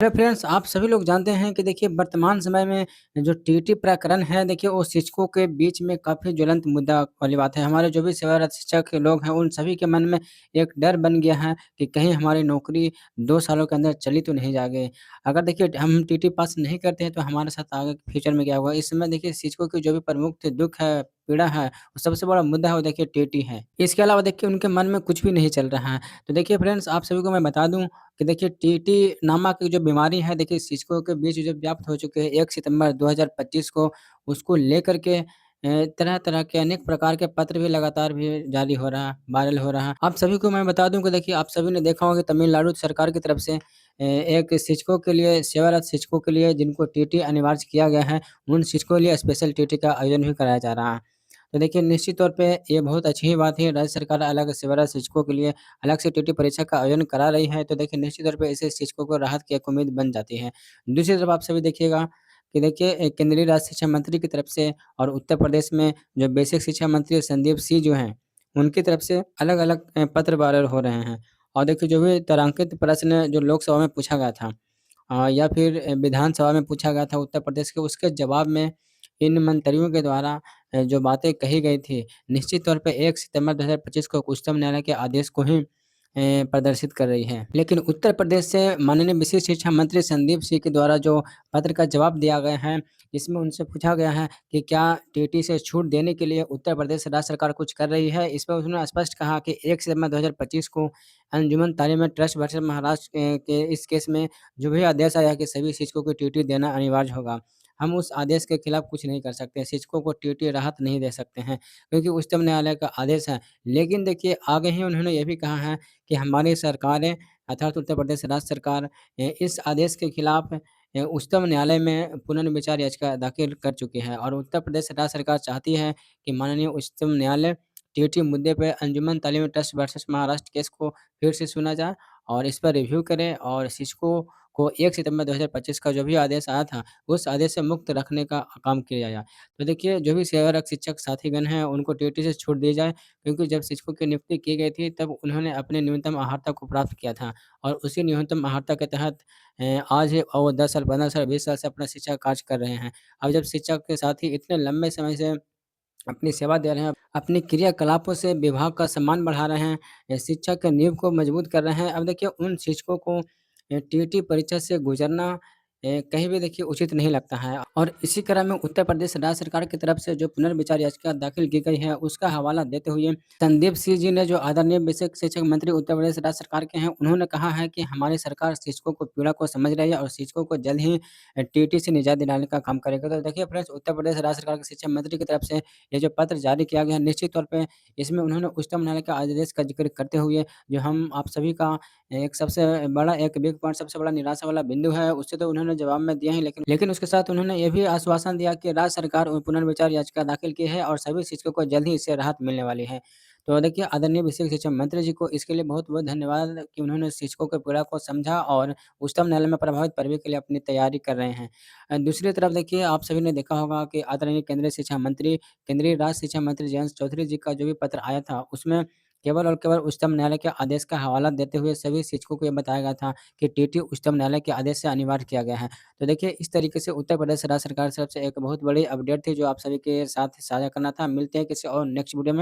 तो फ्रेंड्स आप सभी लोग जानते हैं कि देखिए वर्तमान समय में जो टीटी प्रकरण है देखिए वो शिक्षकों के बीच में काफ़ी ज्वलंत मुद्दा वाली बात है। हमारे जो भी सेवारत शिक्षक के लोग हैं उन सभी के मन में एक डर बन गया है कि कहीं हमारी नौकरी 2 सालों के अंदर चली तो नहीं जाएगी। अगर देखिए हम टीटी पास नहीं करते हैं तो हमारे साथ आगे फ्यूचर में क्या होगा? इस समय देखिए शिक्षकों की जो भी प्रमुख दुःख है, पीड़ा है, वो सबसे बड़ा मुद्दा है वो देखिए टीटी है। इसके अलावा देखिए उनके मन में कुछ भी नहीं चल रहा है। तो देखिए फ्रेंड्स आप सभी को मैं बता दूँ कि देखिए टीटी नामक जो बीमारी है देखिए शिक्षकों के बीच जो व्याप्त हो चुके हैं 1 सितंबर 2025 को उसको लेकर के तरह-तरह के अनेक प्रकार के पत्र भी लगातार भी जारी हो रहा है, वायरल हो रहा है। आप सभी को मैं बता दूँ कि देखिए आप सभी ने देखा होगा कि तमिलनाडु सरकार की तरफ से एक शिक्षकों के लिए सेवारत शिक्षकों के लिए जिनको टीटी अनिवार्य किया गया है, उन शिक्षकों के लिए स्पेशल टीटी का आयोजन भी कराया जा रहा है। तो देखिए निश्चित तौर पे ये बहुत अच्छी ही बात है, राज्य सरकार अलग सेवारत शिक्षकों के लिए अलग से टीटी परीक्षा का आयोजन करा रही है, तो देखिए निश्चित तौर पे इससे शिक्षकों को राहत की एक उम्मीद बन जाती है। दूसरी तरफ आप सभी देखिएगा कि देखिए केंद्रीय राज्य शिक्षा मंत्री की तरफ से और उत्तर प्रदेश में जो बेसिक शिक्षा मंत्री संदीप सिंह जो हैं, उनकी तरफ से अलग-अलग पत्र वायरल हो रहे हैं। और देखिए जो भी तारांकित प्रश्न जो लोकसभा में पूछा गया था या फिर विधानसभा में पूछा गया था उत्तर प्रदेश के, उसके जवाब में इन मंत्रियों के द्वारा जो बातें कही गई थी, निश्चित तौर पे 1 सितंबर 2025 को उच्चतम न्यायालय के आदेश को ही प्रदर्शित कर रही है। लेकिन उत्तर प्रदेश से माननीय विशेष शिक्षा मंत्री संदीप सिंह के द्वारा जो पत्र का जवाब दिया गया है, इसमें उनसे पूछा गया है कि क्या टीटी से छूट देने के लिए उत्तर प्रदेश राज्य सरकार कुछ कर रही है? इस पर उन्होंने स्पष्ट कहा कि 1 सितंबर 2025 को अंजुमन तालीम ट्रस्ट वर्सेस महाराष्ट्र के इस केस में जो भी आदेश आया कि सभी शिक्षकों को टीटी देना अनिवार्य होगा। हम उस आदेश के खिलाफ कुछ नहीं कर सकते, शिक्षकों को टीटी राहत नहीं दे सकते हैं, क्योंकि उच्चतम न्यायालय का आदेश है। लेकिन देखिए आगे ही उन्होंने ये भी कहा है कि हमारी सरकारें अर्थात उत्तर प्रदेश राज्य सरकार इस आदेश के खिलाफ उच्चतम न्यायालय में पुनर्विचार याचिका दाखिल कर चुकी है और उत्तर प्रदेश राज्य सरकार चाहती है कि माननीय उच्चतम न्यायालय टीटी मुद्दे पे अंजुमन तालीमी ट्रस्ट वर्सेस महाराष्ट्र केस को फिर से सुना जाए और इस पर रिव्यू करें और शिक्षकों को 1 सितंबर 2025 का जो भी आदेश आया था, उस आदेश से मुक्त रखने का काम किया जाए। तो देखिए जो भी सेवारत शिक्षक साथीगण हैं, उनको टीटी से छूट दी जाए, क्योंकि जब शिक्षकों की नियुक्ति की गई थी तब उन्होंने अपने न्यूनतम अहर्ता को प्राप्त किया था और उसी न्यूनतम अहर्ता के तहत आज वो 10 साल, 15 साल, 20 साल से अपना शिक्षा कार्य कर रहे हैं। अब जब शिक्षक के साथी इतने लंबे समय से अपनी सेवा दे रहे हैं, अपने क्रियाकलापों से विभाग का सम्मान बढ़ा रहे हैं, शिक्षा के नींव को मजबूत कर रहे हैं। अब देखिए उन शिक्षकों को टीटी परीक्षा से गुज़रना कहीं भी देखिए उचित नहीं लगता है और इसी क्रम में उत्तर प्रदेश राज्य सरकार की तरफ से जो पुनर्विचार याचिका दाखिल की गई है, उसका हवाला देते हुए संदीप सिंह जी ने जो आदरणीय बेसिक शिक्षक मंत्री उत्तर प्रदेश राज्य सरकार के हैं, उन्होंने कहा है कि हमारी सरकार शिक्षकों को पीड़ा को समझ रही है और शिक्षकों को जल्द ही टीटी से निजात दिलाने का काम करेगा। तो देखिए फ्रेंड्स उत्तर प्रदेश राज्य सरकार के शिक्षा मंत्री की तरफ से ये जो पत्र जारी किया गया है, निश्चित तौर पे इसमें उन्होंने उच्चतम न्यायालय के आदेश का ज़िक्र करते हुए जो हम आप सभी का एक सबसे बड़ा एक बिग पॉइंट सबसे बड़ा निराशा वाला बिंदु है, उससे तो उन्होंने जवाब में दिया ही लेकिन उसके साथ उन्होंने ये भी आश्वासन दिया कि राज्य सरकार पुनर्विचार याचिका दाखिल की है और सभी शिक्षकों को जल्द ही इससे राहत मिलने वाली है। तो देखिए आदरणीय विशेष शिक्षा मंत्री जी को इसके लिए बहुत-बहुत धन्यवाद कि उन्होंने शिक्षकों के पीड़ा को समझा और उच्चतम न्यायालय में प्रभावित करने के लिए अपनी तैयारी कर रहे हैं। दूसरी तरफ देखिए आप सभी ने देखा होगा कि आदरणीय केंद्रीय शिक्षा मंत्री, केंद्रीय राज्य शिक्षा मंत्री जयंत चौधरी जी का जो भी पत्र आया था, उसमें केवल और केवल उच्चतम न्यायालय के आदेश का हवाला देते हुए सभी शिक्षकों को ये बताया गया था कि टीटी उच्चतम न्यायालय के आदेश से अनिवार्य किया गया है। तो देखिए इस तरीके से उत्तर प्रदेश राज्य सरकार की तरफ से एक बहुत बड़ी अपडेट थी जो आप सभी के साथ साझा करना था। मिलते हैं किसी और नेक्स्ट वीडियो में।